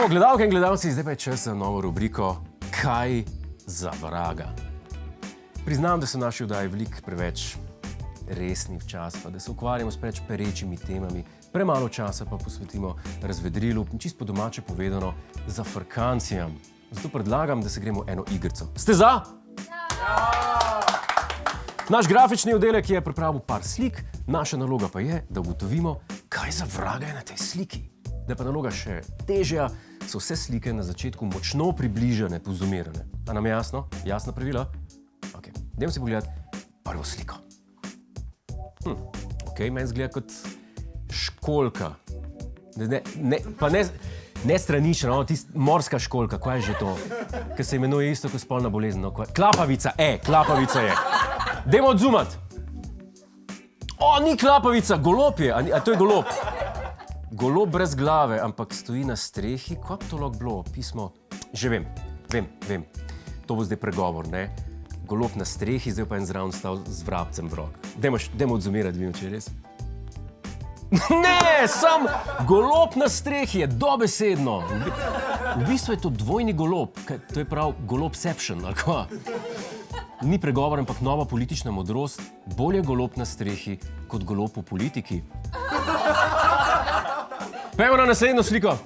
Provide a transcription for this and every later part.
Tako, gledalke in gledalci, zdaj pa je čas za novo rubriko Kaj za vraga? Priznam, da so naši oddaji veliko preveč resni včasih, pa da se ukvarjamo s preveč perečimi temami, premalo časa pa posvetimo razvedrilu, čisto po domače povedano, zafrkancijam. Zato predlagam, da se gremo eno igrico. Ste za? Naš grafični oddelek je pripravil par slik, naša naloga pa je, da ugotovimo, kaj za vraga je na tej sliki. Da je pa naloga še težja, so vse slike na začetku močno približane, pozumirane. A nam je jasno? Jasna pravila? Ok, dajmo si pogledati prvo sliko. Ok, meni zgleda kot školjka. Ne stranična, no, morska školjka, kaj je že to? Ker se imenuje isto kot spolna bolezen. No, klapavica, klapavica je. Dajmo odzumati. O, ni klapavica, golob je. A to je golob? Golob brez glave, ampak stoji na strehi. Kaj bi to lahko bilo? Pismo? Že vem. To bo zdaj pregovor, ne? Golob na strehi, zdaj pa en zraven stal z vrabcem v rok. Dajmo odzumirati, vino, če je res. Ne, sam golob na strehi je dobesedno. V bistvu je to dvojni golob. To je prav golobception, ali kva? Ni pregovor, ampak nova politična modrost. Bolje golob na strehi kot golob v politiki. Pejmo na naslednjo sliko.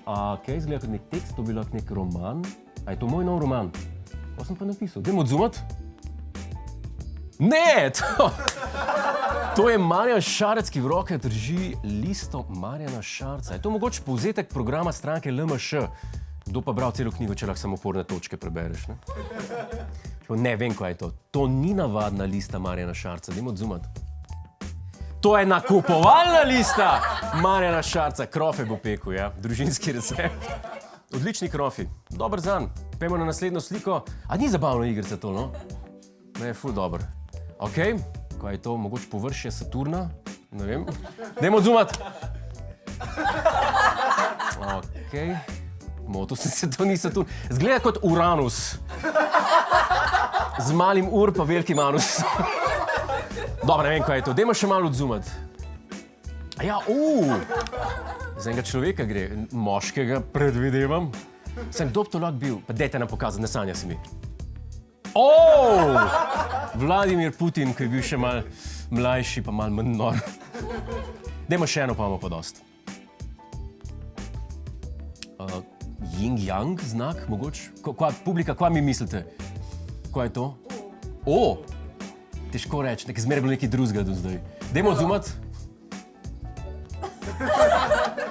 Ok, izgleda kot nek tekst, to bi lahko nek roman. A je to moj nov roman? Pa sem pa napisal. Dajmo odzumati. Ne, to je Marjan Šarec, ki v roke drži listo Marjana Šarca. Je to mogoče povzetek programa stranke LMŠ? Kdo pa bral celo knjigo, če lahko samo oporne točke prebereš, ne? Ne vem, kaj je to. To ni navadna lista Marjana Šarca. Dajmo odzumati. To je nakupovalna lista Marjana Šarca. Krofe bo pekel, ja. Družinski recept. Odlični krofi. Dober zanj. Pejmo na naslednjo sliko. A ni zabavno igrica to, no? Ne, ful dober. Ok, kaj je to? Mogoče površje Saturna? Ne vem. Dajmo odzumati. Ok. Motil sem se, to ni Saturn. Zgleda kot Uranus. Z malim ur pa velikim anusom. Dobro, ne vem, kaj je to. Dajmo še malo odzumati. Ja, za enega človeka gre. Moškega predvidevam. Sem kdo bi to lahko bil? Pa dajte nam pokazati, ne sanja se mi. Vladimir Putin, ki je bil še malo mlajši, pa malo manj nor. Dajmo še eno, pa imamo pa dost. Yin-yang znak, mogoče? Publika, kaj mi mislite? Kaj je to? Težko reči, zmeraj bilo nekaj drugega do zdaj. Dajmo odzumati.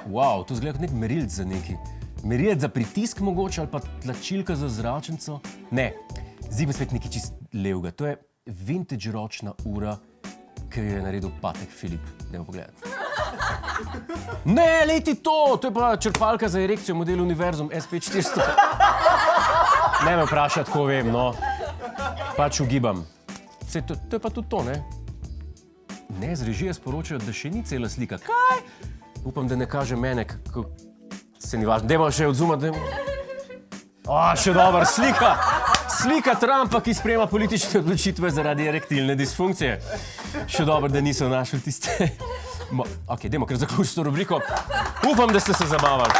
Wow, to zgleda kot nek merilc za nekaj. Merilc za pritisk mogoče ali pa tlačilka za zračnico? Ne, zdi pa spet nekaj čist levega. To je vintage ročna ura, ki jo je naredil Patek Filip. Dajmo pogledati. Ne, lejti to! To je pa črpalka za erekcijo model Univerzum SP400. Ne me vprašati, ko vem, no. Pač ugibam. To je pa tudi to, ne? Ne, z režije sporočajo, da še ni cela slika. Kaj? Upam, da ne kaže mene, kako se ni važno. Dajmo še odzumati. Še dober, slika! Slika Trumpa, ki sprejema politične odločitve zaradi erektilne disfunkcije. Še dobro, da niso našli tiste... Ok, dajmo kar zaključiti to rubriko. Upam, da ste se zabavali.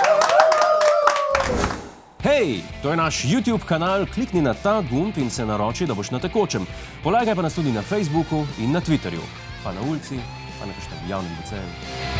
Hej, to je naš YouTube kanal, klikni na ta gumb in se naroči, da boš na tekočem. Polajkaj pa nas tudi na Facebooku in na Twitterju, pa na ulici, pa na kakšnem javnem WC-ju.